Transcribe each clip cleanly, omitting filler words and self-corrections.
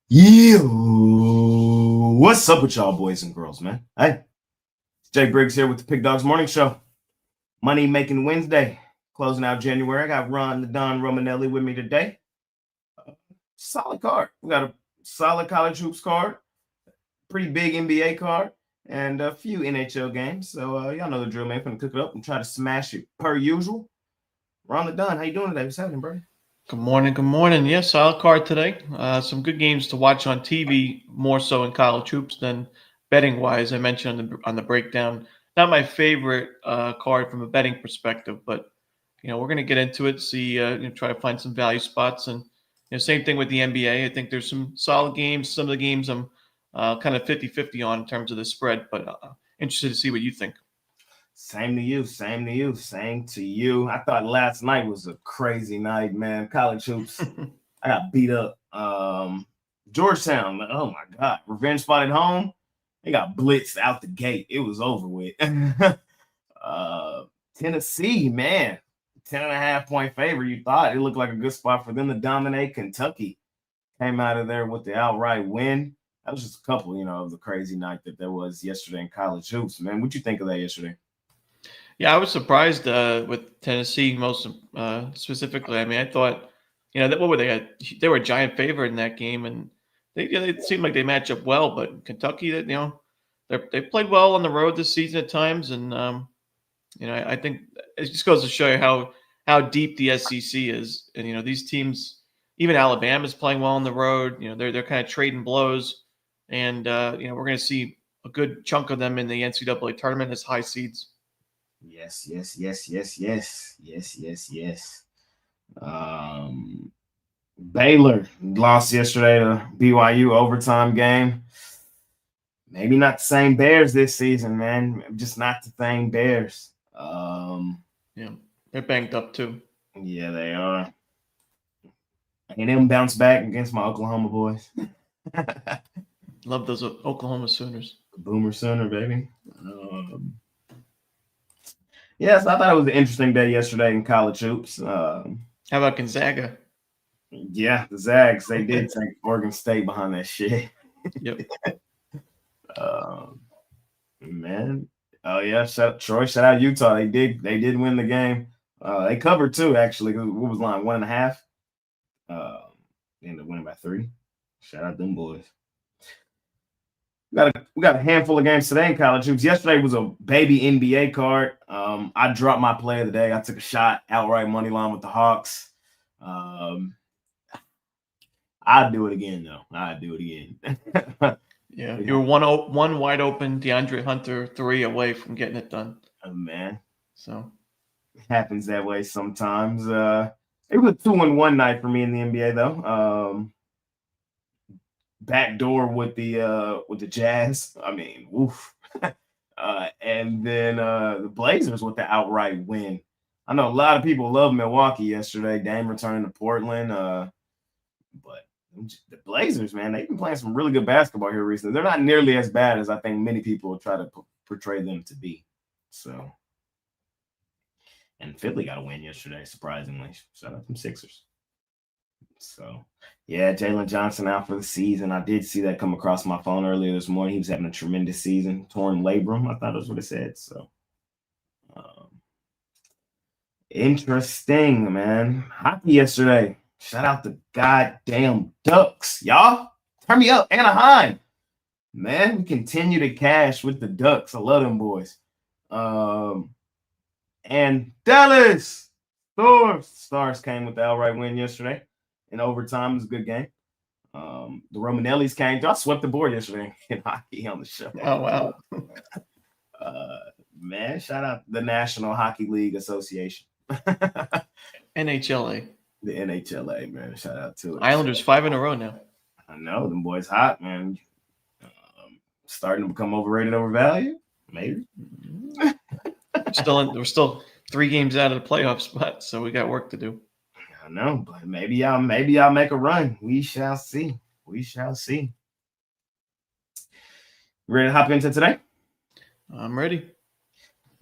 Yeah, what's up with y'all boys and girls, man? Hey, it's Jay Briggs here with the Pig Dogs Morning Show. Money Making Wednesday, closing out January. I got Ron the Don Romanelli with me today. Solid card. We got a solid college hoops card, pretty big NBA card, and a few NHL games. So y'all know the drill, man. Gonna cook it up and try to smash it per usual. Ron the Don, how you doing today? What's happening, bro? Good morning. Good morning. Yes, solid card today. Some good games to watch on TV, more so in college hoops than betting wise. I mentioned on the breakdown. Not my favorite card from a betting perspective, but we're going to get into it. See, try to find some value spots, and same thing with the NBA. I think there's some solid games. Some of the games I'm kind of 50-50 on in terms of the spread, but interested to see what you think. Same to you. Same to you. Same to you. I thought last night was a crazy night, man. College hoops. I got beat up. Georgetown. Oh my God. Revenge spot at home. They got blitzed out the gate. It was over with. Tennessee, man. 10.5 point favor. You thought it looked like a good spot for them to dominate. Kentucky came out of there with the outright win. That was just a couple, of the crazy night that there was yesterday in college hoops, man. What'd you think of that yesterday? Yeah, I was surprised with Tennessee most specifically. I mean, I thought, what were they at? They were a giant favorite in that game, and they seemed like they match up well. But Kentucky, they played well on the road this season at times, and I think it just goes to show you how deep the SEC is. And these teams, even Alabama's playing well on the road. They're kind of trading blows, and we're going to see a good chunk of them in the NCAA tournament as high seeds. Yes, yes, yes, yes, yes, yes, yes, yes. Baylor lost yesterday to BYU overtime game. Maybe not the same Bears this season, man. Just not the same Bears. Yeah, they're banged up too. Yeah, they are. And them bounce back against my Oklahoma boys. Love those Oklahoma Sooners. Boomer Sooner, baby. Yes, I thought it was an interesting day yesterday in college hoops. How about Gonzaga? Yeah, the Zags, they did take Oregon State behind that shit. Yep. Man. Oh yeah, shout out Utah. They did win the game. They covered too, actually. What was line 1.5? They ended up winning by 3. Shout out them boys. We got a handful of games today in college hoops. Yesterday was a baby NBA card. I dropped my play of the day. I took a shot outright money line with the Hawks. I'd do it again though. I'd do it again. Yeah, you were one wide open DeAndre Hunter 3 away from getting it done. Oh man, so it happens that way sometimes. It was a 2-1 night for me in the NBA though. Backdoor with the Jazz. I mean, woof. And then the Blazers with the outright win. I know a lot of people love Milwaukee yesterday. Dame returning to Portland. But the Blazers, man, they've been playing some really good basketball here recently. They're not nearly as bad as I think many people try to portray them to be. So, and Philly got a win yesterday, surprisingly. Shout out them Sixers. So, yeah, Jalen Johnson out for the season. I did see that come across my phone earlier this morning. He was having a tremendous season. Torn labrum, I thought that's what it said. So, interesting, man. Hockey yesterday. Shout out the goddamn Ducks, y'all. Turn me up, Anaheim. Man, we continue to cash with the Ducks. I love them boys. And Dallas Stars came with the outright win yesterday in overtime. It was a good game. The Romanellis came. I swept the board yesterday in hockey on the show. Oh wow. Man, shout out the National Hockey League Association. NHLA. The NHLA, man. Shout out to it. Islanders 5 in a row now. I know them boys hot, man. Starting to become overrated, overvalued. Maybe. We're still 3 games out of the playoff spot, so we got work to do. I know, but maybe y'all make a run. We shall see. We shall see. Ready to hop into today? I'm ready.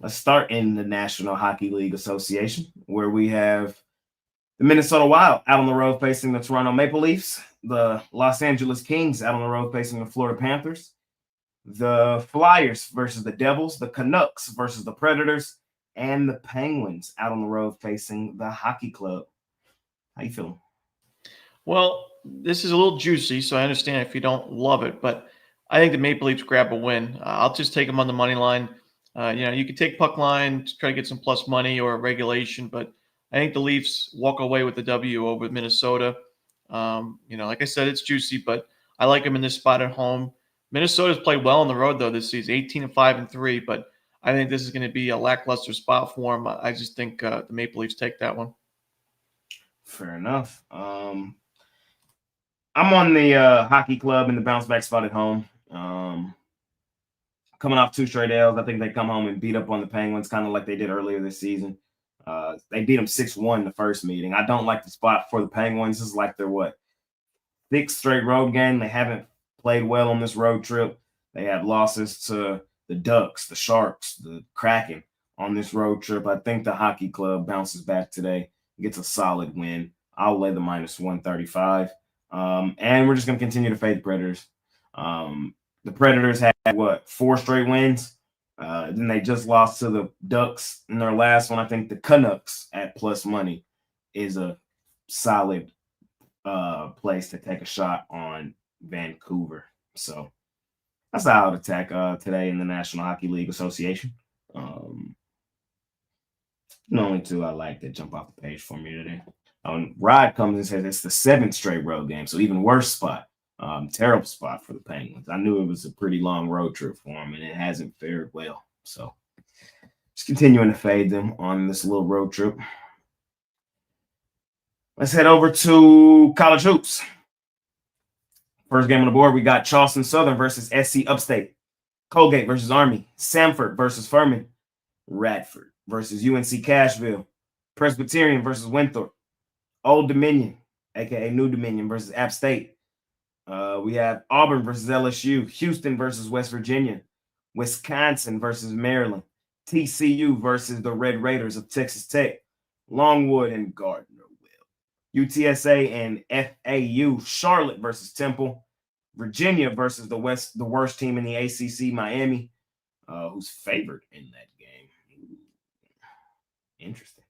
Let's start in the National Hockey League Association, where we have The Minnesota Wild out on the road facing the Toronto Maple Leafs. The Los Angeles Kings out on the road facing the Florida Panthers. The Flyers versus the Devils. The Canucks versus the Predators. And the Penguins out on the road facing the Hockey Club. How you feeling? Well, this is a little juicy, so I understand if you don't love it, but I think the Maple Leafs grab a win. I'll just take them on the money line. You could take puck line to try to get some plus money or regulation, but I think the Leafs walk away with the W over Minnesota. Like I said, it's juicy, but I like them in this spot at home. Minnesota's played well on the road though this season, 18-5-3, but I think this is going to be a lackluster spot for them. I just think the Maple Leafs take that one. Fair enough. I'm on the Hockey Club in the bounce back spot at home. Coming off 2 straight L's, I think they come home and beat up on the Penguins, kind of like they did earlier this season. They beat them 6-1 the first meeting. I don't like the spot for the Penguins. This is like their 6th straight road game. They haven't played well on this road trip. They have losses to the Ducks, the Sharks, the Kraken on this road trip. I think the Hockey Club bounces back today, gets a solid win. I'll lay the -135. And we're just going to continue to fade the Predators. The Predators had 4 straight wins. Then they just lost to the Ducks in their last one. I think the Canucks at plus money is a solid place to take a shot on Vancouver. So that's how I would attack today in the National Hockey League Association. The only 2 I like that jump off the page for me today. Rod comes and says it's the 7th straight road game, so even worse spot. Terrible spot for the Penguins. I knew it was a pretty long road trip for them, and it hasn't fared well. So just continuing to fade them on this little road trip. Let's head over to college hoops. First game on the board, we got Charleston Southern versus SC Upstate. Colgate versus Army. Samford versus Furman. Radford versus UNC Cashville. Presbyterian versus Winthrop. Old Dominion, a.k.a. New Dominion versus App State. We have Auburn versus LSU. Houston versus West Virginia. Wisconsin versus Maryland. TCU versus the Red Raiders of Texas Tech. Longwood and Gardner. UTSA and FAU. Charlotte versus Temple. Virginia versus the worst team in the ACC, Miami, who's favored in that game. Interesting.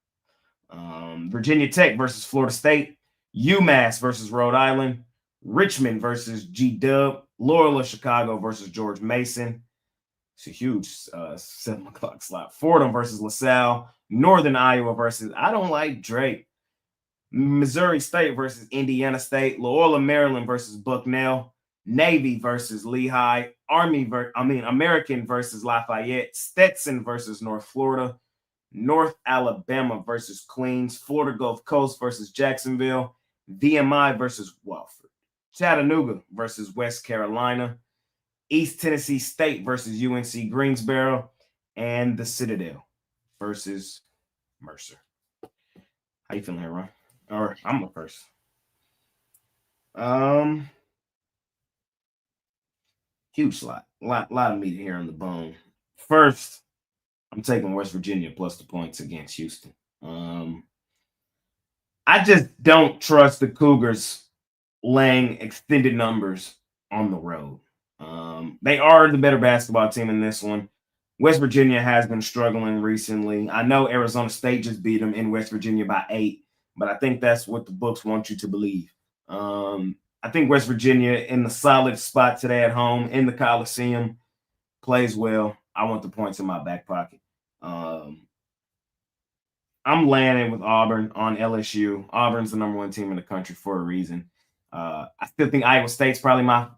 Virginia Tech versus Florida State. UMass versus Rhode Island. Richmond versus G-Dub. Loyola Chicago versus George Mason. It's a huge 7 o'clock slot. Fordham versus LaSalle. Northern Iowa versus I don't like Drake. Missouri State versus Indiana State. Loyola Maryland versus Bucknell. Navy versus Lehigh. American versus Lafayette. Stetson versus North Florida. North Alabama versus Queens. Florida Gulf Coast versus Jacksonville. VMI versus Wofford. Chattanooga versus West Carolina. East Tennessee State versus UNC Greensboro. And the Citadel versus Mercer. How you feeling here, Ron? Or I'm the first. Huge slot. Lot of meat here on the bone. First, I'm taking West Virginia plus the points against Houston. I just don't trust the Cougars laying extended numbers on the road. They are the better basketball team in this one. West Virginia has been struggling recently. I know Arizona State just beat them in West Virginia by 8, but I think that's what the books want you to believe. I think West Virginia in the solid spot today at home in the Coliseum plays well. I want the points in my back pocket. I'm landing with Auburn on LSU. Auburn's the number 1 team in the country for a reason. I still think Iowa State's probably my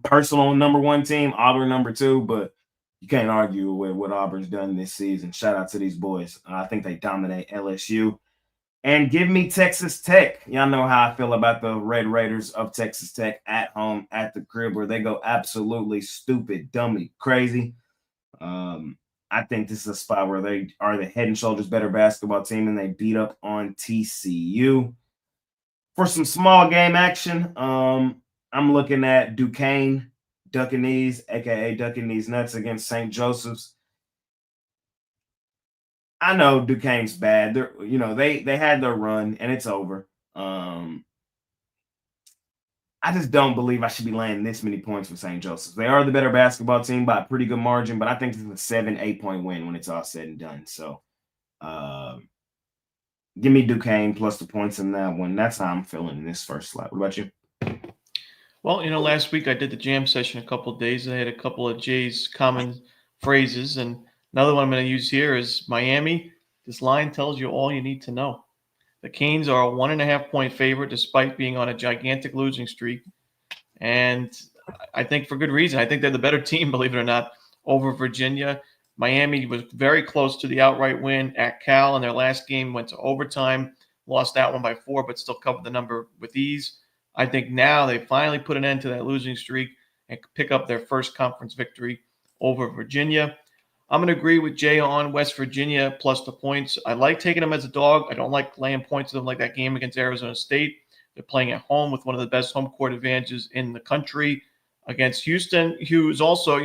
personal number 1 team. Auburn number 2, but you can't argue with what Auburn's done this season. Shout out to these boys. I think they dominate LSU. And give me Texas Tech. Y'all know how I feel about the Red Raiders of Texas Tech at home, at the crib, where they go absolutely stupid, dummy, crazy. I think this is a spot where they are the head and shoulders better basketball team, and they beat up on TCU. For some small game action, I'm looking at Duquesne, Ducking Knees, a.k.a. Ducking Knees Nuts against St. Joseph's. I know Duquesne's bad. They had their run and it's over. I just don't believe I should be laying this many points for St. Joseph's. They are the better basketball team by a pretty good margin, but I think it's a 7-8 point win when it's all said and done. So give me Duquesne plus the points in that one. That's how I'm feeling in this first slot. What about you? Well, last week I did the jam session a couple of days. I had a couple of Jay's common phrases, and another one I'm going to use here is Miami. This line tells you all you need to know. The Canes are a 1.5 point favorite despite being on a gigantic losing streak. And I think for good reason. I think they're the better team, believe it or not, over Virginia. Miami was very close to the outright win at Cal in their last game, went to overtime, lost that one by 4, but still covered the number with ease. I think now they finally put an end to that losing streak and pick up their first conference victory over Virginia. I'm going to agree with Jay on West Virginia plus the points. I like taking them as a dog. I don't like laying points to them like that game against Arizona State. They're playing at home with one of the best home court advantages in the country against Houston, who is also,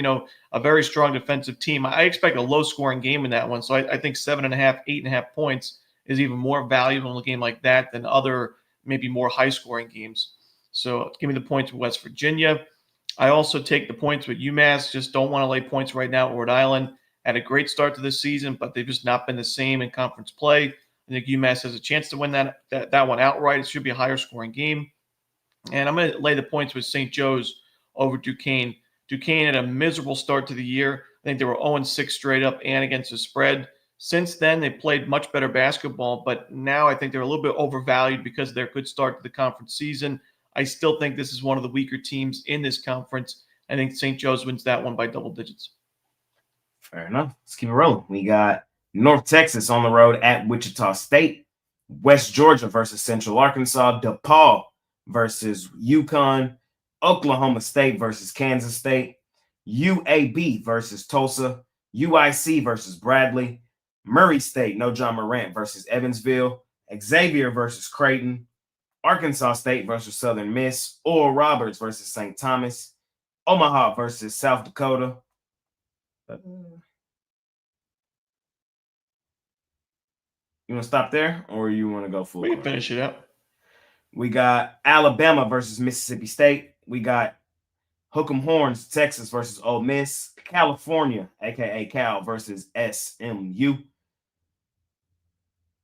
a very strong defensive team. I expect a low-scoring game in that one, so I think 7.5, 8.5 points is even more valuable in a game like that than other maybe more high-scoring games. So give me the points with West Virginia. I also take the points with UMass. Just don't want to lay points right now at Rhode Island. Had a great start to this season, but they've just not been the same in conference play. I think UMass has a chance to win that one outright. It should be a higher scoring game. And I'm going to lay the points with St. Joe's over Duquesne. Duquesne had a miserable start to the year. I think they were 0-6 straight up and against the spread. Since then, they played much better basketball, but now I think they're a little bit overvalued because of their good start to the conference season. I still think this is one of the weaker teams in this conference. I think St. Joe's wins that one by double digits. Fair enough. Let's keep it rolling. We got North Texas on the road at Wichita State, West Georgia versus Central Arkansas, DePaul versus UConn, Oklahoma State versus Kansas State, UAB versus Tulsa, UIC versus Bradley, Murray State, no John Morant versus Evansville, Xavier versus Creighton, Arkansas State versus Southern Miss, Oral Roberts versus St. Thomas, Omaha versus South Dakota. You want to stop there or you want to go full? We can finish it up. We got Alabama versus Mississippi State. We got Hook'em Horns, Texas versus Ole Miss. California, a.k.a. Cal, versus SMU.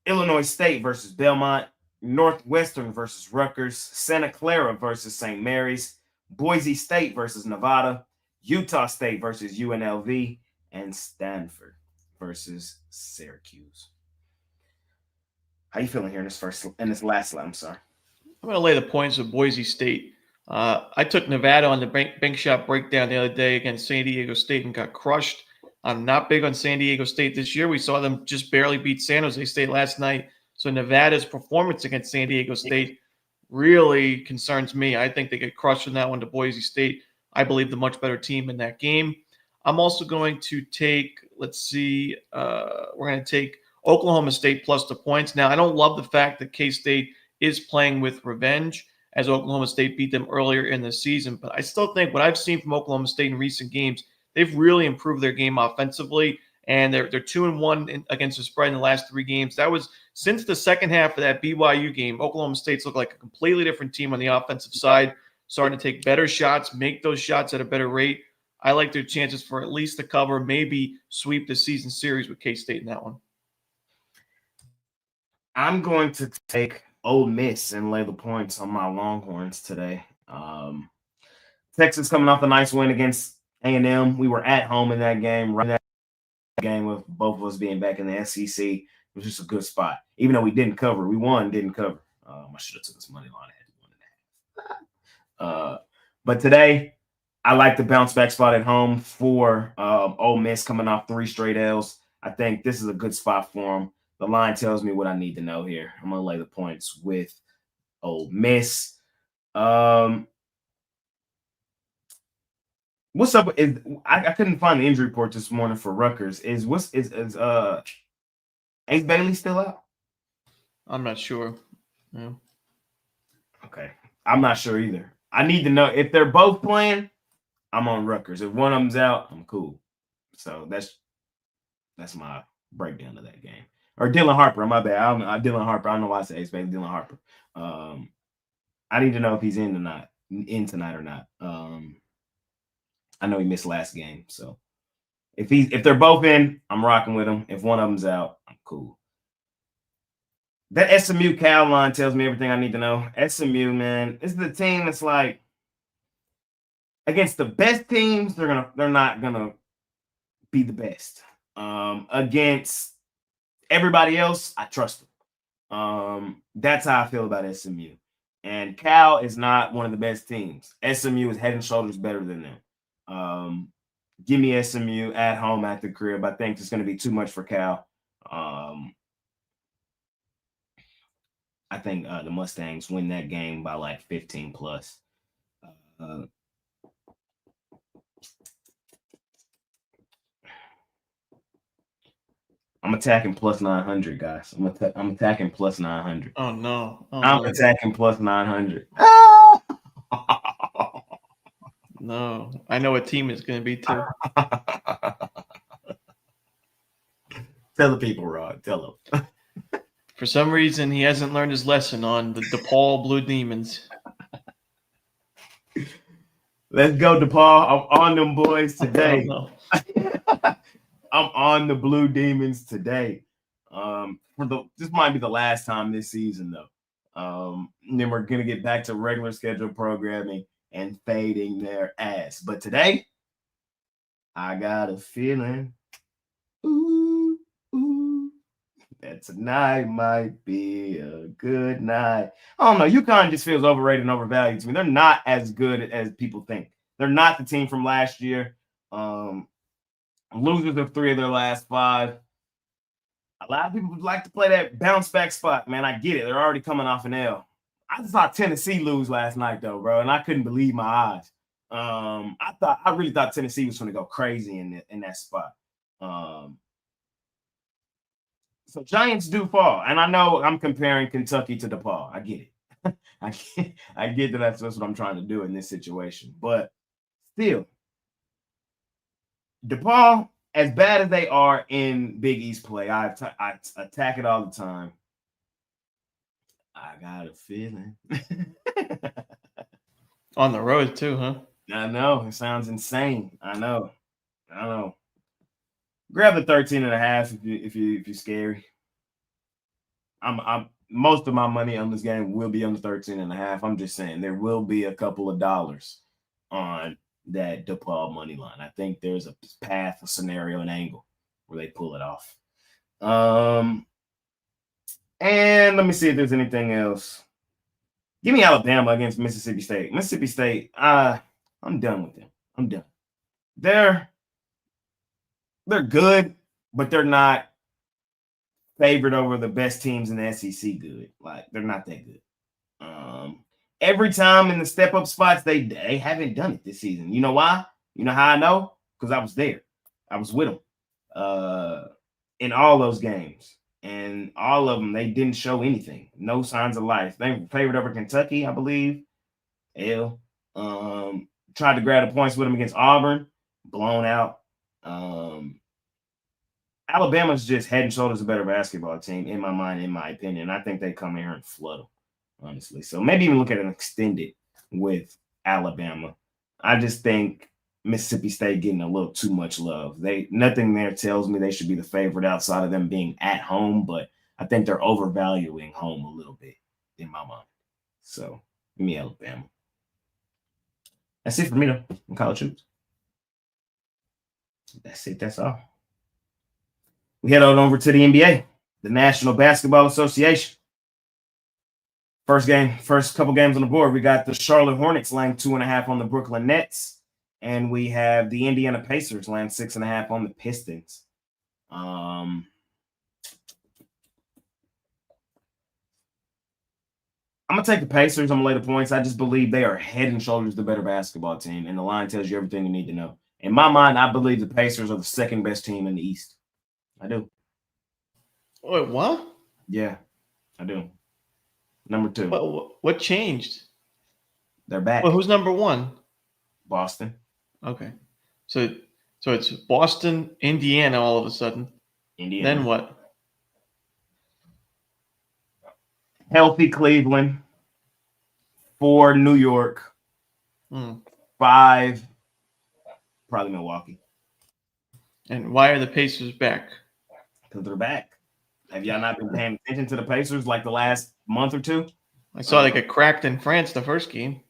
Illinois State versus Belmont. Northwestern versus Rutgers. Santa Clara versus St. Mary's. Boise State versus Nevada. Utah State versus UNLV. And Stanford versus Syracuse. How you feeling here in this last slide? I'm sorry. I'm going to lay the points with Boise State. I took Nevada on the bank shot breakdown the other day against San Diego State and got crushed. I'm not big on San Diego State this year. We saw them just barely beat San Jose State last night. So Nevada's performance against San Diego State really concerns me. I think they get crushed in that one to Boise State. I believe the much better team in that game. I'm also going to take, we're going to take Oklahoma State plus the points. Now, I don't love the fact that K-State is playing with revenge as Oklahoma State beat them earlier in the season. But I still think what I've seen from Oklahoma State in recent games, they've really improved their game offensively, and they're 2-1 against the spread in the last 3 games. That was since the second half of that BYU game. Oklahoma State's looked like a completely different team on the offensive side, starting to take better shots, make those shots at a better rate. I like their chances for at least the cover, maybe sweep the season series with K-State in that one. I'm going to take Ole Miss and lay the points on my Longhorns today. Texas coming off a nice win against A&M. We were at home in that game, right in that game with both of us being back in the SEC. It was just a good spot. Even though we didn't cover, we won, didn't cover. I should have took this money line. I had 1.5. But today, I like the bounce back spot at home for Ole Miss coming off 3 straight L's. I think this is a good spot for them. The line tells me what I need to know here. I'm going to lay the points with Ole Miss. What's up? I couldn't find the injury report this morning for Rutgers. Is Ace Bailey still out? I'm not sure. Yeah. Okay. I'm not sure either. I need to know if they're both playing. I'm on Rutgers. If one of them's out, I'm cool. So that's my breakdown of that game. Or Dylan Harper, my bad. Dylan Harper. I don't know why I say Ace, Dylan Harper. I need to know if he's in tonight or not. I know he missed last game, so if they're both in, I'm rocking with them. If one of them's out, I'm cool. That SMU Cal line tells me everything I need to know. SMU, man, this is the team that's like against the best teams, they're not gonna be the best. Against everybody else, I trust them. That's how I feel about SMU. And Cal is not one of the best teams. SMU is head and shoulders better than them. Give me SMU at home at the crib. I think it's going to be too much for Cal. I think the Mustangs win that game by like 15 plus. I'm attacking plus 900, guys. I'm attacking plus 900. Oh no! I'm attacking plus 900. No, I know what team it's going to be too. Tell the people, Rod. Tell them. For some reason, he hasn't learned his lesson on the DePaul Blue Demons. Let's go, DePaul. I'm on them boys today. I'm on the Blue Demons today. This might be the last time this season, though. And then we're gonna get back to regular schedule programming and fading their ass. But today, I got a feeling, that tonight might be a good night. I don't know. UConn just feels overrated and overvalued to me. They're not as good as people think. They're not the team from last year. Losers of 3 of their last 5. A lot of people would like to play that bounce back spot, man. I get it. They're already coming off an L. I saw Tennessee lose last night, though, bro, and I couldn't believe my eyes. I really thought Tennessee was going to go crazy in that spot. So Giants do fall, and I know I'm comparing Kentucky to DePaul. I get it. I get that that's what I'm trying to do in this situation, but still, DePaul, as bad as they are in Big East play, I attack it all the time. I got a feeling. On the road too, huh? I know. It sounds insane. I know. Grab the 13.5 if you're scary. I'm most of my money on this game will be on the 13.5. I'm just saying there will be a couple of dollars on that DePaul money line. I think there's a path, a scenario, an angle where they pull it off. And let me see if there's anything else. Give me Alabama against Mississippi State. Mississippi State, I'm done with them. I'm done. They're good, but they're not favored over the best teams in the SEC good. Like, they're not that good. Every time in the step-up spots, they haven't done it this season. You know why? You know how I know? Because I was there. I was with them in all those games. And all of them, they didn't show anything. No signs of life. They were favored over Kentucky, I believe. Tried to grab the points with them against Auburn. Blown out. Alabama's just head and shoulders a better basketball team, in my mind, in my opinion. I think they come here and flood them, honestly. So maybe even look at an extended with Alabama. I just think Mississippi State getting a little too much love. Nothing there tells me they should be the favorite outside of them being at home, but I think they're overvaluing home a little bit in my mind. So give me Alabama. That's it for me, though, in college hoops. That's it. That's all. We head on over to the NBA, the National Basketball Association. First couple games on the board. We got the Charlotte Hornets laying 2.5 on the Brooklyn Nets, and we have the Indiana Pacers laying 6.5 on the Pistons. I'm gonna take the Pacers. I'm gonna lay the points. I just believe they are head and shoulders the better basketball team, and the line tells you everything you need to know. In my mind, I believe the Pacers are the second best team in the East. I do. Wait, what? Yeah, I do. Number 2. What changed? They're back. Well, who's number 1? Boston. Okay. So it's Boston, Indiana all of a sudden. Indiana. Then what? Healthy Cleveland. 4 New York. 5 probably Milwaukee. And why are the Pacers back? Because they're back. Have y'all not been paying attention to the Pacers like the last month or two? I saw they got cracked in France the first game.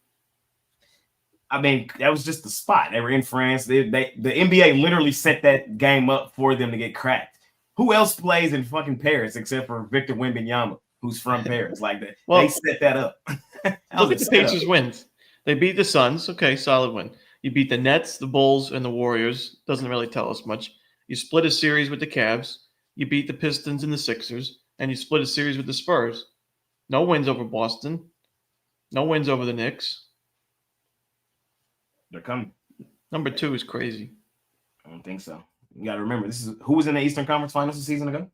I mean, that was just the spot. They were in France. The NBA literally set that game up for them to get cracked. Who else plays in fucking Paris except for Victor Wembanyama, who's from Paris? Like that, Well, they set that up. Look at the Pacers' wins. They beat the Suns. Okay, solid win. You beat the Nets, the Bulls, and the Warriors. Doesn't really tell us much. You split a series with the Cavs. You beat the Pistons and the Sixers, and you split a series with the Spurs. No wins over Boston. No wins over the Knicks. They're coming. Number 2 is crazy. I don't think so. You got to remember, this is who was in the Eastern Conference Finals a season ago.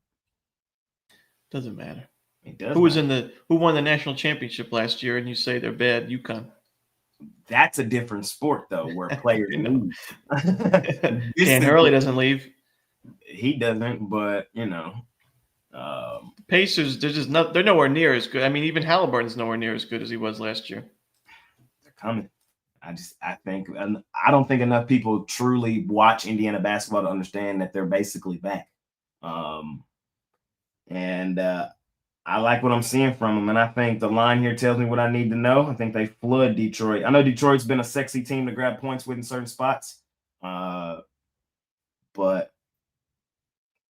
Doesn't matter. It does. Who won the national championship last year? And you say they're bad. UConn. That's a different sport, though, where players leave. Dan Hurley doesn't leave. He doesn't, but Pacers, they're nowhere near as good. I mean, even Halliburton's nowhere near as good as he was last year. They're coming. I don't think enough people truly watch Indiana basketball to understand that they're basically back. And I like what I'm seeing from them. And I think the line here tells me what I need to know. I think they flood Detroit. I know Detroit's been a sexy team to grab points with in certain spots. But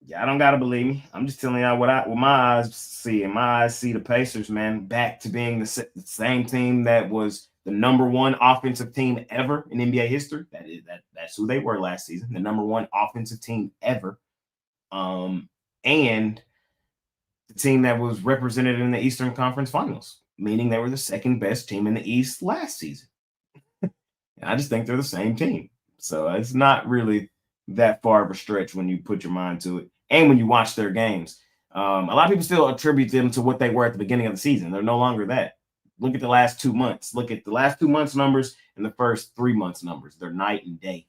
yeah, I don't gotta believe me. I'm just telling y'all what my eyes see. And my eyes see the Pacers, man, back to being the same team that was the number 1 offensive team ever in NBA history. That's who they were last season, the number 1 offensive team ever. And the team that was represented in the Eastern Conference Finals, meaning they were the second best team in the East last season. I just think they're the same team. So it's not really that far of a stretch when you put your mind to it. And when you watch their games, a lot of people still attribute them to what they were at the beginning of the season. They're no longer that. Look at the last 2 months. Look at the last 2 months' numbers and the first 3 months' numbers. They're night and day.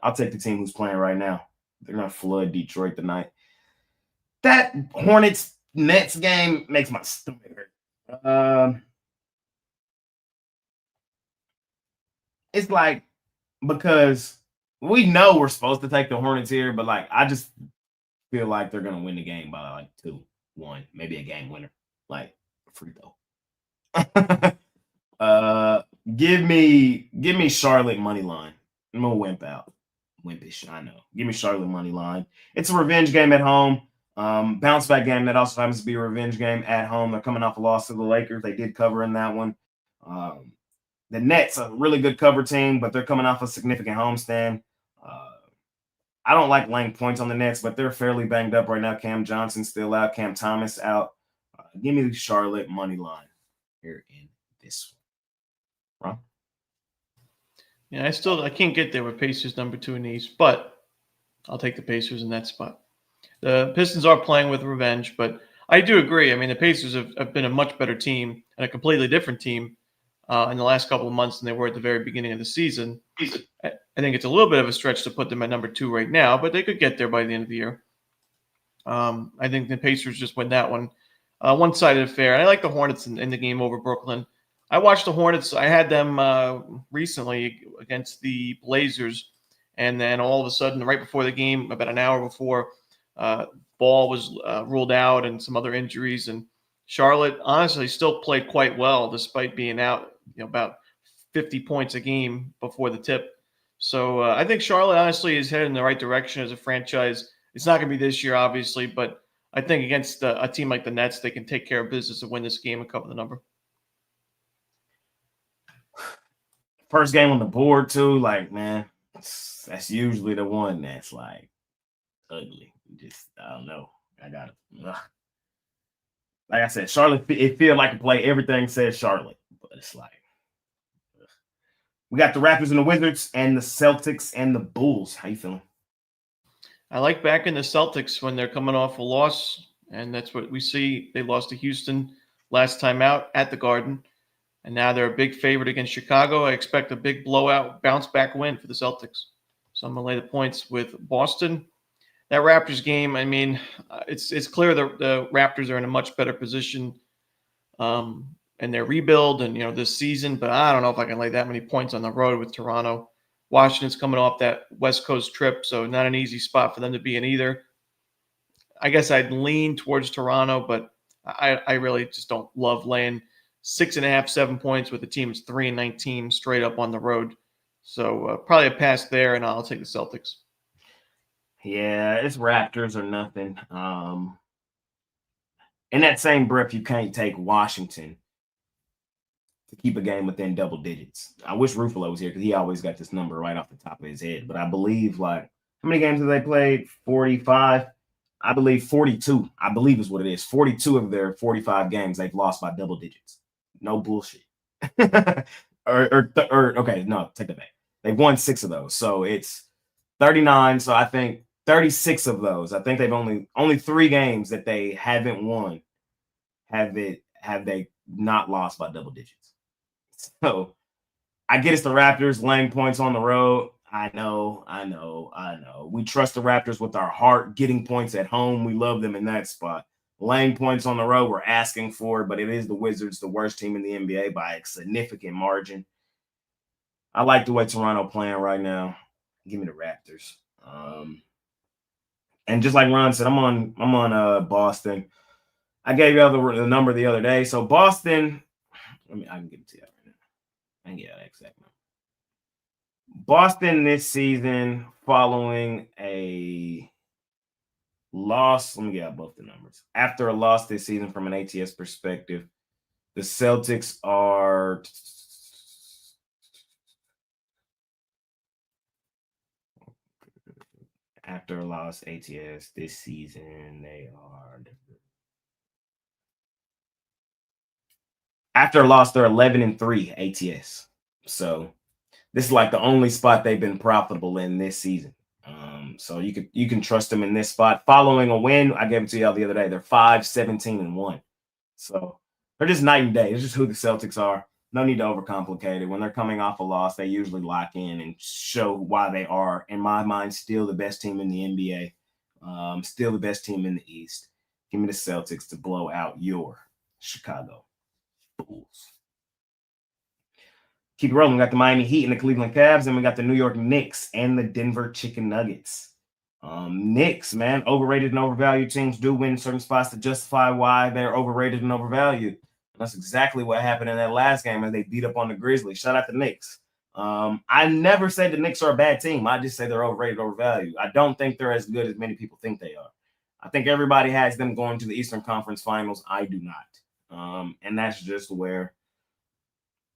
I'll take the team who's playing right now. They're going to flood Detroit tonight. That Hornets-Nets game makes my stomach hurt. It's like, because we know we're supposed to take the Hornets here, but I just feel like they're gonna win the game by 2-1, maybe a game winner, a free throw. Give me Charlotte money line. I'm gonna wimp out. Wimpish, I know. Give me Charlotte money line. It's a revenge game at home. Bounce back game that also happens to be a revenge game at home. They're coming off a loss to the Lakers. They did cover in that one. The Nets, a really good cover team, but they're coming off a significant homestand. I don't like laying points on the Nets, but they're fairly banged up right now. Cam Johnson's still out. Cam Thomas out. Give me the Charlotte money line here in this one. Ron? Yeah, I can't get there with Pacers number 2 in the East, but I'll take the Pacers in that spot. The Pistons are playing with revenge, but I do agree. I mean, the Pacers have been a much better team and a completely different team in the last couple of months than they were at the very beginning of the season. I think it's a little bit of a stretch to put them at number 2 right now, but they could get there by the end of the year. I think the Pacers just win that one. One-sided affair. And I like the Hornets in the game over Brooklyn. I watched the Hornets. I had them recently against the Blazers, and then all of a sudden, right before the game, about an hour before, Ball was ruled out and some other injuries. And Charlotte, honestly, still played quite well despite being out, about 50 points a game before the tip. So I think Charlotte, honestly, is headed in the right direction as a franchise. It's not going to be this year, obviously, but I think against a team like the Nets, they can take care of business and win this game and cover the number. First game on the board, too. Man, that's usually the one that's ugly. I don't know. I got it. Like I said, Charlotte, it feels like a play. Everything says Charlotte, but it's we got the Raptors and the Wizards and the Celtics and the Bulls. How you feeling? I like backing the Celtics when they're coming off a loss, and that's what we see. They lost to Houston last time out at the Garden, and now they're a big favorite against Chicago. I expect a big blowout, bounce-back win for the Celtics. So I'm going to lay the points with Boston. that Raptors game, I mean, it's clear the Raptors are in a much better position in their rebuild and this season. But I don't know if I can lay that many points on the road with Toronto. Washington's coming off that West Coast trip, so not an easy spot for them to be in either. I guess I'd lean towards Toronto, but I really just don't love laying 6.5, 7 points with the team that's 3-19 straight up on the road. So probably a pass there, and I'll take the Celtics. Yeah, it's Raptors or nothing. In that same breath, you can't take Washington to keep a game within double digits. I wish Ruffalo was here because he always got this number right off the top of his head. But I believe, like, how many games have they played? 45. I believe 42. I believe is what it is. 42 of their 45 games they've lost by double digits. No bullshit. Okay, no, take that back. They've won 6 of those, so it's 39. So I think 36 of those. I think they've only 3 games that they haven't won. Have they not lost by double digits? So I get it's the Raptors laying points on the road. I know. We trust the Raptors with our heart, getting points at home. We love them in that spot. Laying points on the road, we're asking for, but it is the Wizards, the worst team in the NBA by a significant margin. I like the way Toronto playing right now. Give me the Raptors. And just like Ron said, I'm on Boston. I gave you the number the other day. So Boston, I can give it to you right now. I can get that exact number. Boston this season, following a loss. Let me get out both the numbers. After a loss this season from an ATS perspective, the Celtics are after a loss ATS this season, they are after a loss, they're 11-3 ATS. So this is like the only spot they've been profitable in this season. So you can trust them in this spot. Following a win, I gave it to y'all the other day. They're 5-17-1. So they're just night and day. It's just who the Celtics are. No need to overcomplicate it. When they're coming off a loss, they usually lock in and show why they are, in my mind, still the best team in the NBA. Still the best team in the East. Give me the Celtics to blow out your Chicago Bulls. Keep rolling. We got the Miami Heat and the Cleveland Cavs, and we got the New York Knicks and the Denver Chicken Nuggets. Knicks, man, overrated and overvalued teams do win certain spots to justify why they're overrated and overvalued. And that's exactly what happened in that last game as they beat up on the Grizzlies. Shout out to Knicks. I never say the Knicks are a bad team. I just say they're overrated, overvalued. I don't think they're as good as many people think they are. I think everybody has them going to the Eastern Conference Finals. I do not. And that's just where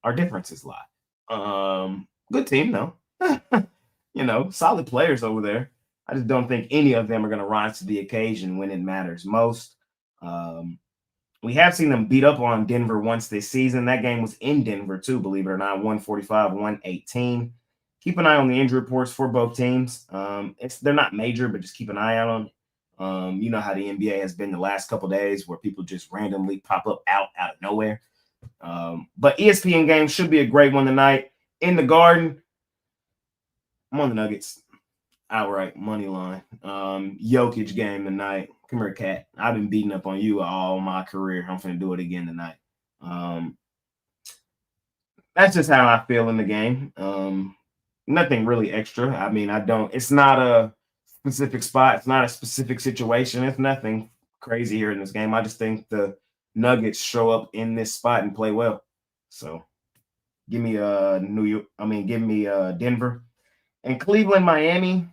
our differences lie. Good team, though. Solid players over there. I just don't think any of them are going to rise to the occasion when it matters most. We have seen them beat up on Denver once this season. That game was in Denver, too, believe it or not, 145-118. Keep an eye on the injury reports for both teams. They're not major, but just keep an eye out on it. You know how the NBA has been the last couple of days where people just randomly pop up out of nowhere. But ESPN game should be a great one tonight. In the Garden, I'm on the Nuggets. Outright money line. Jokic game tonight. Come here, Cat. I've been beating up on you all my career. I'm going to do it again tonight. That's just how I feel in the game. Nothing really extra. I mean, it's not a specific spot. It's not a specific situation. It's nothing crazy here in this game. I just think the Nuggets show up in this spot and play well. So give me Denver. And Cleveland, Miami.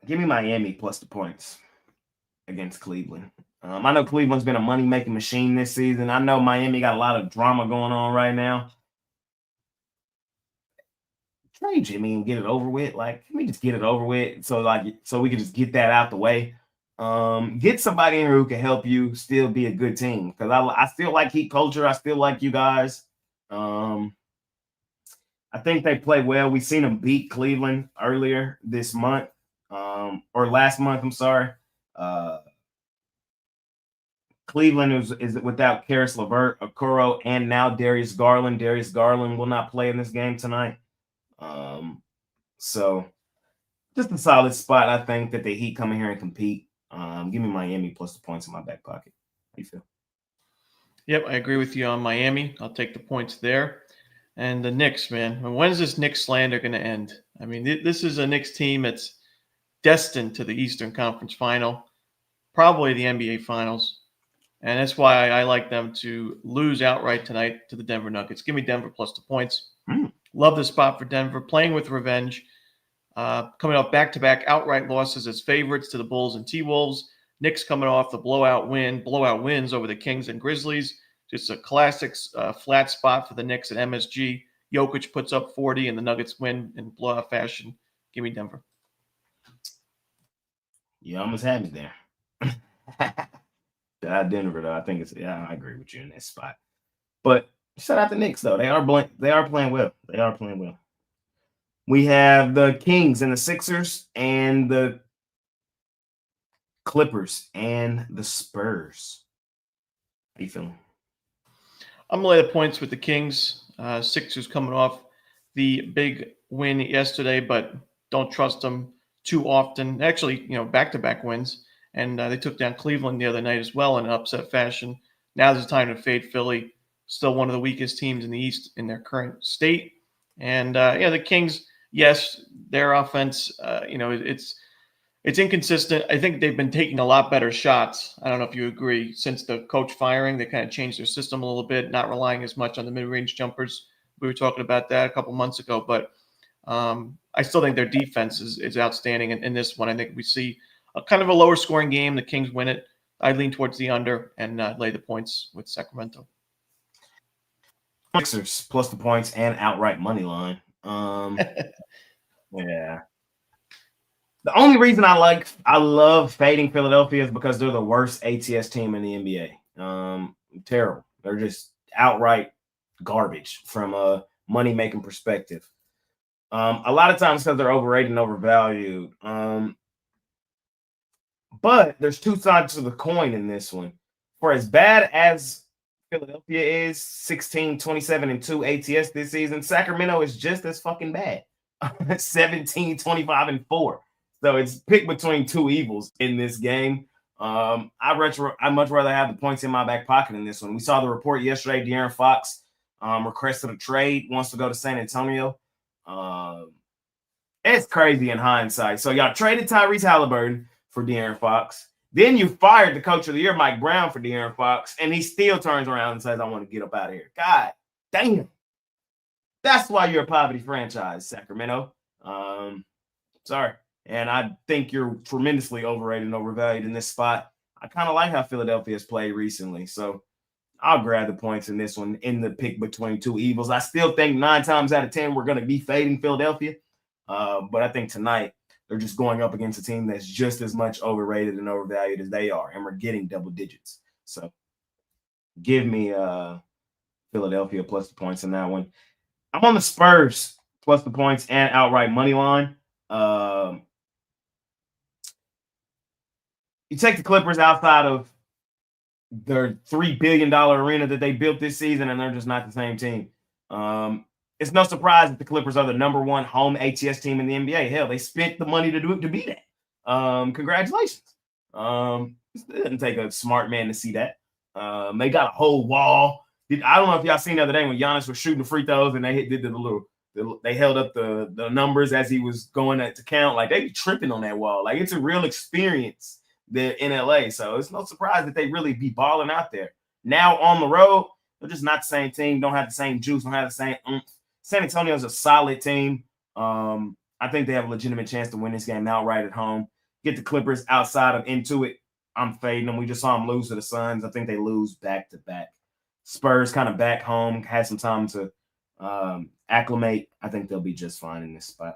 Give me Miami plus the points against Cleveland. I know Cleveland's been a money-making machine this season. I know Miami got a lot of drama going on right now. Trade Jimmy and get it over with. Like, can we just get it over with so we can just get that out the way? Get somebody in here who can help you still be a good team. Because I still like Heat culture. I still like you guys. I think they play well. We've seen them beat Cleveland earlier this month. Or last month, I'm sorry. Cleveland is without Karis LeVert, Okoro, and now Darius Garland. Darius Garland will not play in this game tonight. So just a solid spot. I think that the Heat come in here and compete. Give me Miami plus the points in my back pocket. How you feel? Yep, I agree with you on Miami. I'll take the points there. And the Knicks, man. When's this Knicks slander going to end? I mean, this is a Knicks team that's destined to the Eastern Conference Final, probably the NBA Finals. And that's why I like them to lose outright tonight to the Denver Nuggets. Give me Denver plus the points. Love the spot for Denver, playing with revenge, coming off back-to-back outright losses as favorites to the Bulls and T-Wolves. Knicks coming off the blowout wins over the Kings and Grizzlies. Just a classic flat spot for the Knicks at MSG. Jokic puts up 40 and the Nuggets win in blowout fashion. Give me Denver. You almost had me there. Denver, though. I think I agree with you in that spot. But shout out the Knicks, though. They are playing well. They are playing well. We have the Kings and the Sixers and the Clippers and the Spurs. How you feeling? I'm going to lay the points with the Kings. Sixers coming off the big win yesterday, but don't trust them too often. Actually, back-to-back wins. And they took down Cleveland the other night as well in an upset fashion. Now there's time to fade Philly. Still one of the weakest teams in the East in their current state. And, the Kings, yes, their offense, it's inconsistent. I think they've been taking a lot better shots. I don't know if you agree. Since the coach firing, they kind of changed their system a little bit, not relying as much on the mid-range jumpers. We were talking about that a couple months ago. But I still think their defense is outstanding. In this one, I think we see a kind of a lower scoring game. The Kings win it. I lean towards the under and lay the points with Sacramento. Sixers plus the points and outright money line. Yeah. The only reason I love fading Philadelphia is because they're the worst ATS team in the NBA. Terrible. They're just outright garbage from a money making perspective. A lot of times because they're overrated and overvalued. But there's two sides to the coin in this one. For as bad as Philadelphia is 16, 27, and 2 ATS this season, Sacramento is just as fucking bad. 17, 25, and 4. So it's picked between two evils in this game. I'd much rather have the points in my back pocket in this one. We saw the report yesterday. De'Aaron Fox requested a trade, wants to go to San Antonio. It's crazy in hindsight. So y'all traded Tyrese Halliburton for De'Aaron Fox. Then you fired the coach of the year, Mike Brown, for De'Aaron Fox, and he still turns around and says, I want to get up out of here. God damn. That's why you're a poverty franchise, Sacramento. Sorry. And I think you're tremendously overrated and overvalued in this spot. I kind of like how Philadelphia has played recently. So I'll grab the points in this one in the pick between two evils. I still think 9 times out of 10 we're going to be fading Philadelphia. But I think tonight they're just going up against a team that's just as much overrated and overvalued as they are. And we're getting double digits. So give me Philadelphia plus the points in that one. I'm on the Spurs plus the points and outright money line. You take the Clippers outside of their $3 billion arena that they built this season, and they're just not the same team. It's no surprise that the Clippers are the number one home ATS team in the NBA. Hell, they spent the money to be that. Congratulations. It doesn't take a smart man to see that. They got a whole wall. I don't know if y'all seen the other day when Giannis was shooting the free throws and they held up the numbers as he was going to count. Like, they be tripping on that wall. Like, it's a real experience in LA. So it's no surprise that they really be balling out there. Now on the road, they're just not the same team. Don't have the same juice. Don't have the same oomph. San Antonio's a solid team. I think they have a legitimate chance to win this game outright at home. Get the Clippers outside of into it. I'm fading them. We just saw them lose to the Suns. I think they lose back-to-back. Spurs kind of back home, had some time to acclimate. I think they'll be just fine in this spot.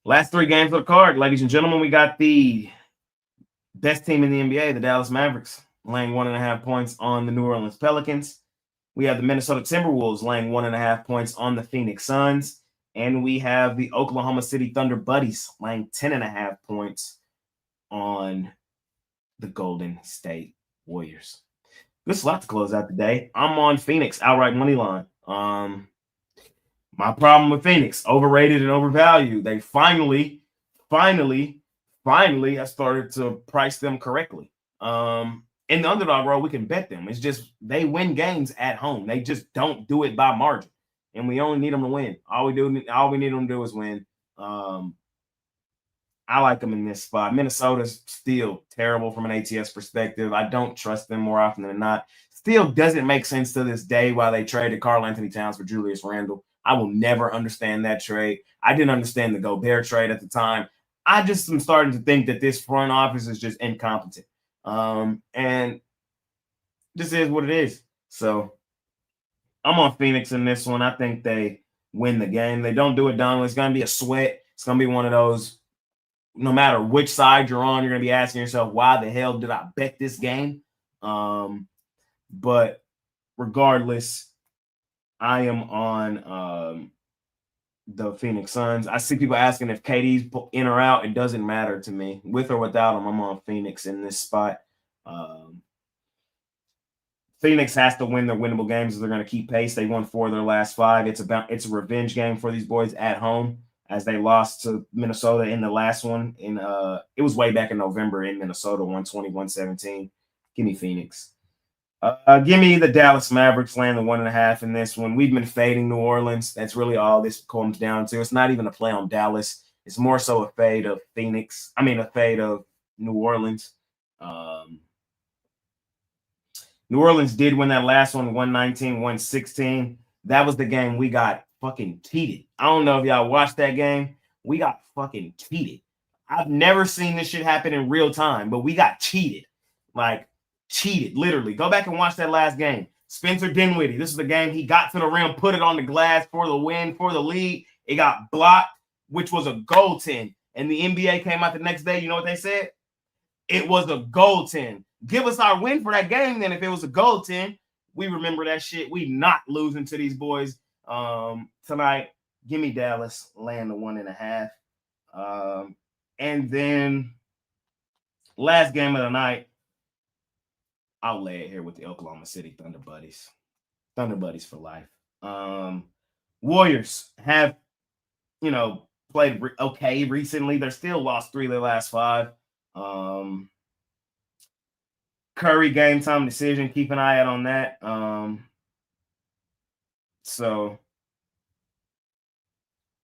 Last 3 games of the card, ladies and gentlemen, we got the best team in the NBA, the Dallas Mavericks, laying 1.5 points on the New Orleans Pelicans. We have the Minnesota Timberwolves laying 1.5 points on the Phoenix Suns. And we have the Oklahoma City Thunder Buddies laying 10.5 points on the Golden State Warriors. Good slot to close out the day. I'm on Phoenix outright money line. My problem with Phoenix, overrated and overvalued. They finally, I started to price them correctly. In the underdog role, we can bet them. It's just they win games at home. They just don't do it by margin, and we only need them to win. All we need them to do is win. I like them in this spot. Minnesota's still terrible from an ATS perspective. I don't trust them more often than not. Still doesn't make sense to this day why they traded Karl Anthony Towns for Julius Randle. I will never understand that trade. I didn't understand the Gobert trade at the time. I just am starting to think that this front office is just incompetent. And this is what it is. So I'm on Phoenix in this one. I think they win the game. They don't do it done. It's going to be a sweat. It's going to be one of those, no matter which side you're on, you're going to be asking yourself, why the hell did I bet this game? But regardless, I am on the Phoenix Suns. I see people asking if KD's in or out. It doesn't matter to me. With or without him, I'm on Phoenix in this spot. Phoenix has to win their winnable games if they're going to keep pace. They won 4 of their last 5. It's a revenge game for these boys at home, as they lost to Minnesota in the last one. It was way back in November in Minnesota, 120-117. Give me Phoenix. Give me the Dallas Mavericks laying the 1.5 in this one. We've been fading New Orleans. That's really all this comes down to. It's not even a play on Dallas. It's more so a fade of Phoenix. I mean, a fade of New Orleans. New Orleans did win that last one, 119-116. That was the game we got fucking cheated. I don't know if y'all watched that game. We got fucking cheated. I've never seen this shit happen in real time, but we got cheated. Like, cheated, literally. Go back and watch that last game. Spencer Dinwiddie, this is the game he got to the rim, put it on the glass for the win, for the lead. It got blocked, which was a goaltend. And the NBA came out the next day. You know what they said? It was a goaltend. Give us our win for that game then if it was a goaltend. We remember that shit. We not losing to these boys tonight. Give me Dallas laying the 1.5. And then last game of the night, I'll lay it here with the Oklahoma City Thunder Buddies. Thunder Buddies for life. Warriors have, played okay recently. They're still lost 3 of their last 5. Curry game time decision. Keep an eye out on that. So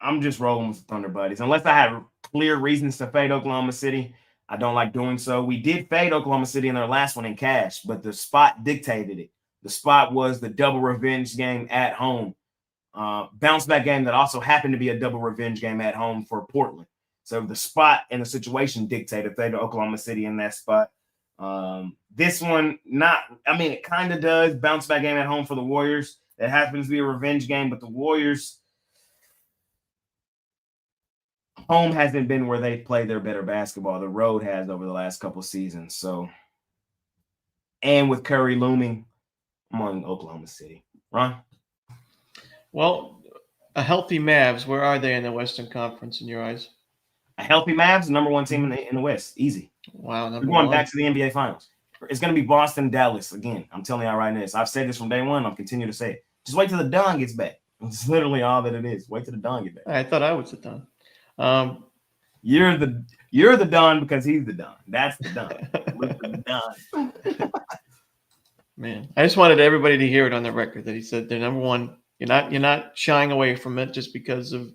I'm just rolling with the Thunder Buddies. Unless I have clear reasons to fade Oklahoma City, I don't like doing so. We did fade Oklahoma City in their last one in cash, but the spot dictated it. The spot was the double revenge game at home. Bounce back game that also happened to be a double revenge game at home for Portland. So the spot and the situation dictated fade to Oklahoma City in that spot. This one, it kind of does. Bounce back game at home for the Warriors. It happens to be a revenge game, but the Warriors home hasn't been where they play their better basketball. The road has over the last couple seasons. So, and with Curry looming, I'm on Oklahoma City. Ron? Well, a healthy Mavs, where are they in the Western Conference in your eyes? A healthy Mavs, number 1 team in the West. Easy. Wow, We're going back to the NBA Finals. It's going to be Boston, Dallas again. I'm telling y'all right now. I've said this from day one. I'll continue to say it. Just wait till the Don gets back. It's literally all that it is. Wait till the Don gets back. I thought I was the Don. You're the Don because he's the Don. That's the Don. Look for the Don. Man, I just wanted everybody to hear it on the record that he said they're number 1. You're not shying away from it just because of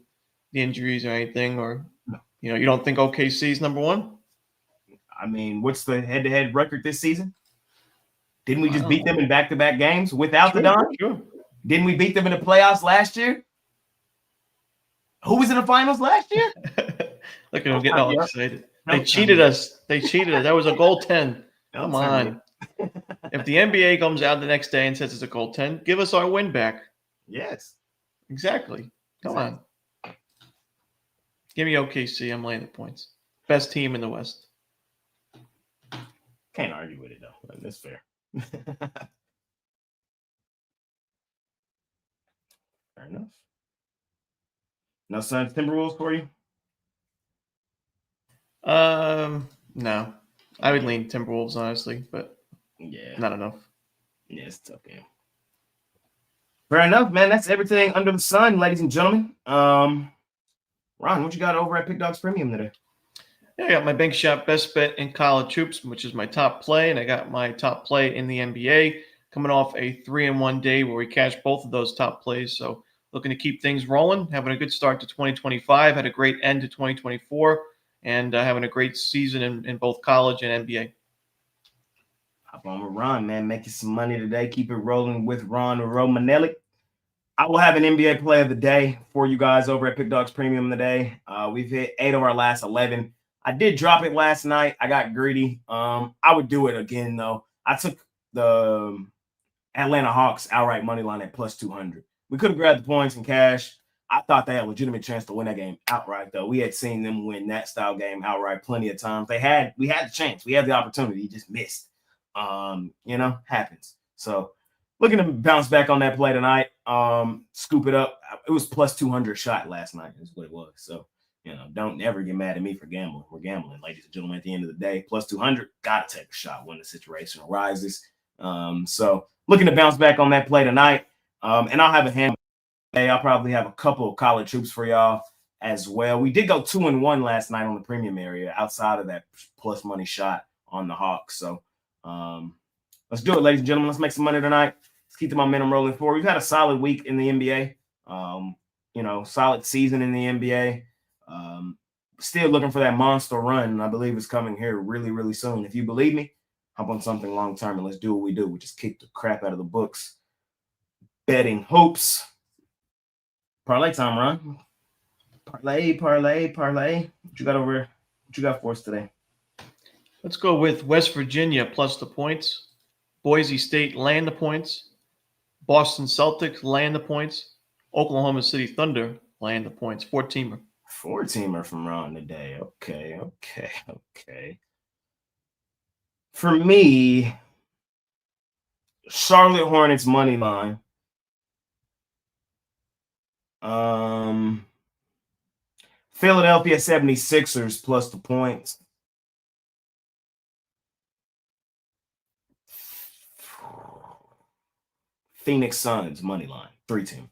the injuries or anything, or you don't think OKC is number 1? I mean, what's the head-to-head record this season? Didn't we just beat them in back-to-back games without the Don? Sure. Didn't we beat them in the playoffs last year? Who was in the finals last year? Look at him getting all excited. They cheated us. That was a goaltend. Come on. If the NBA comes out the next day and says it's a goaltend, give us our win back. Yes. Exactly. Come on. Give me OKC. I'm laying the points. Best team in the West. Can't argue with it, though. That's fair. Fair enough. No Suns Timberwolves for you? No. I would lean Timberwolves, honestly, but not enough. Yeah, it's a tough game. Fair enough, man. That's everything under the sun, ladies and gentlemen. Ron, what you got over at Pick Dogs Premium today? Yeah, I got my bank shot best bet in college hoops, which is my top play, and I got my top play in the NBA coming off a 3-1 day where we cashed both of those top plays. So looking to keep things rolling, having a good start to 2025, had a great end to 2024, and having a great season in both college and NBA. Hop on with Ron, man. Making some money today. Keep it rolling with Ron Romanelli. I will have an NBA play of the day for you guys over at Pick Dogs Premium today. We've hit 8 of our last 11. I did drop it last night. I got greedy. I would do it again, though. I took the Atlanta Hawks outright money line at plus 200. We could have grabbed the points and cash. I thought they had a legitimate chance to win that game outright, though. We had seen them win that style game outright plenty of times. We had the chance. We had the opportunity. Just missed. Happens. So looking to bounce back on that play tonight. Scoop it up. It was plus 200 shot last night is what it was. So, don't ever get mad at me for gambling. We're gambling, ladies and gentlemen, at the end of the day. Plus 200, got to take a shot when the situation arises. So looking to bounce back on that play tonight. And I'll have a hand. I'll probably have a couple of college hoops for y'all as well. We did go 2-1 last night on the premium area outside of that plus money shot on the Hawks. So let's do it, ladies and gentlemen. Let's make some money tonight. Let's keep the momentum rolling forward. We've had a solid week in the NBA. Solid season in the NBA. Still looking for that monster run. I believe it's coming here really, really soon. If you believe me, hop on something long term and let's do what we do. We just kick the crap out of the books. Betting hoops. Parlay time, Ron. Parlay. What you got over here? What you got for us today? Let's go with West Virginia plus the points. Boise State land the points. Boston Celtics land the points. Oklahoma City Thunder land the points. 4-teamer. 4-teamer from Ron today. Okay. For me, Charlotte Hornets money line. Philadelphia 76ers plus the points. Phoenix Suns money line. 3-team.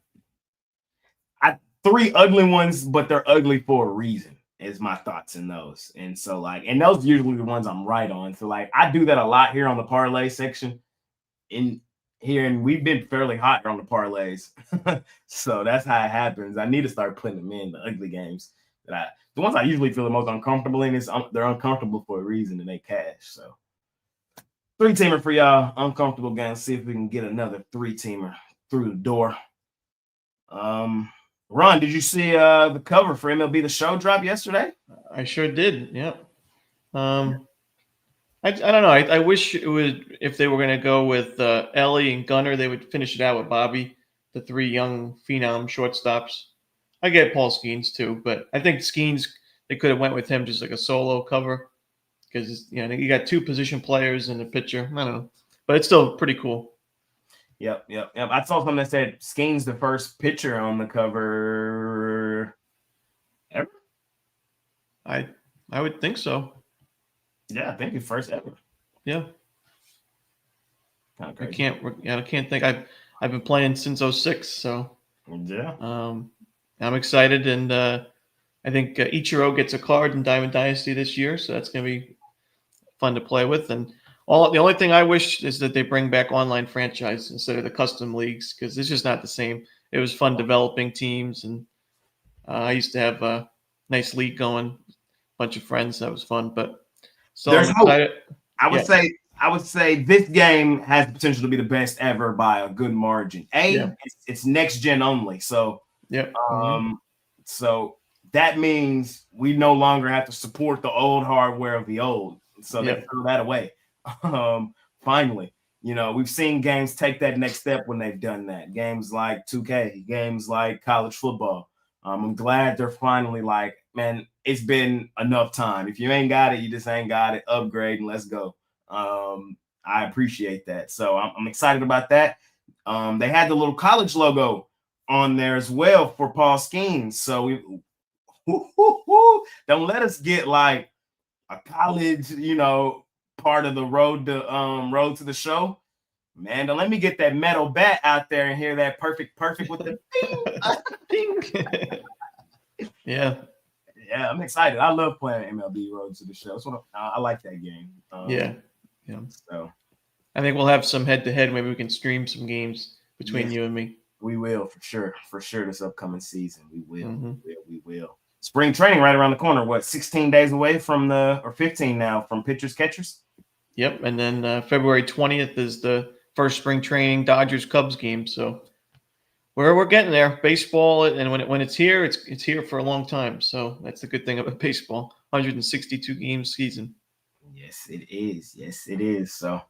3 ugly ones, but they're ugly for a reason, is my thoughts in those. And so, and those are usually the ones I'm right on. So, I do that a lot here on the parlay section and we've been fairly hot on the parlays. So that's how it happens. I need to start putting them in the ugly games. The ones I usually feel the most uncomfortable in is they're uncomfortable for a reason and they cash. So 3-teamer for y'all. Uncomfortable games. See if we can get another 3-teamer through the door. Ron, did you see the cover for MLB The Show drop yesterday? I sure did. Yeah. I don't know. I wish it would, if they were going to go with Ellie and Gunnar, they would finish it out with Bobby, the 3 young phenom shortstops. I get Paul Skeens too, but I think Skeens, they could have went with him just like a solo cover because you got 2 position players and a pitcher. I don't know, but it's still pretty cool. Yep. I saw something that said Skeens the first pitcher on the cover ever. I would think so. Yeah, I think it's first ever. Yeah. Kind of crazy. I can't think. I've been playing since 06, so yeah. I'm excited, and I think Ichiro gets a card in Diamond Dynasty this year, so that's gonna be fun to play with. And the only thing I wish is that they bring back online franchise instead of the custom leagues because it's just not the same. It was fun developing teams, and I used to have a nice league going, bunch of friends. That was fun, but still, there's I'm excited. I would say this game has potential to be the best ever by a good margin. It's next gen only, so so that means we no longer have to support the old hardware of the old. So they threw that away. Finally, we've seen games take that next step when they've done that. Games like 2K, games like college football. I'm glad they're finally like, man, it's been enough time. If you ain't got it, you just ain't got it. Upgrade and let's go. I appreciate that. So I'm excited about that. They had the little college logo on there as well for Paul Skeens. So don't let us get like a college, part of the road to the show. Man, don't let me get that metal bat out there and hear that perfect with the Ping. Yeah. Yeah, I'm excited. I love playing MLB Road to the Show. That's what I like that game. Yeah. So I think we'll have some head-to-head. Maybe we can stream some games between yes, you and me. we will for sure. This upcoming season, we will. Mm-hmm. We will. Spring training right around the corner. What, 16 days away from or 15 now from pitchers catchers? Yep, and then February 20th is the first spring training Dodgers-Cubs game. So we're getting there. Baseball, and when it's here, it's here for a long time. So that's the good thing about baseball. 162 game season. Yes, it is. Yes, it is. So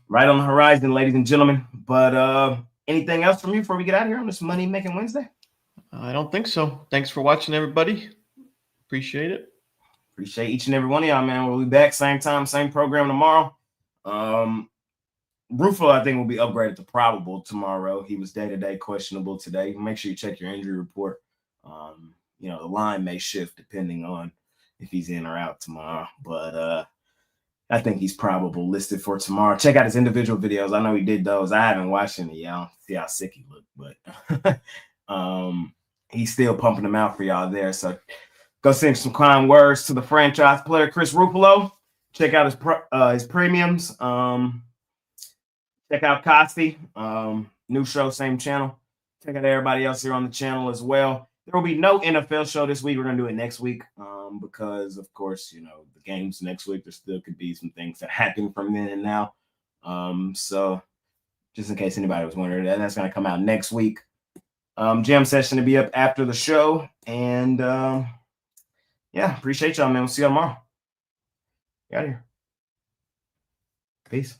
right on the horizon, ladies and gentlemen. But anything else from you before we get out of here on this Money Making Wednesday? I don't think so. Thanks for watching, everybody. Appreciate it. Appreciate each and every one of y'all, man. We'll be back same time, same program tomorrow. Ruffalo, I think, will be upgraded to probable tomorrow. He was day-to-day questionable today. Make sure you check your injury report. The line may shift depending on if he's in or out tomorrow. But I think he's probable listed for tomorrow. Check out his individual videos. I know he did those. I haven't watched any. Y'all see how sick he looked, but he's still pumping them out for y'all there. So go send some kind words to the franchise player, Chris Ruffalo. Check out his premiums. Check out Costi. New show, same channel. Check out everybody else here on the channel as well. There will be no NFL show this week. We're going to do it next week because, of course, the games next week, there still could be some things that happen from then and now. So just in case anybody was wondering, that's going to come out next week. Jam session to be up after the show. And, appreciate y'all, man. We'll see y'all tomorrow. Get out of here. Peace.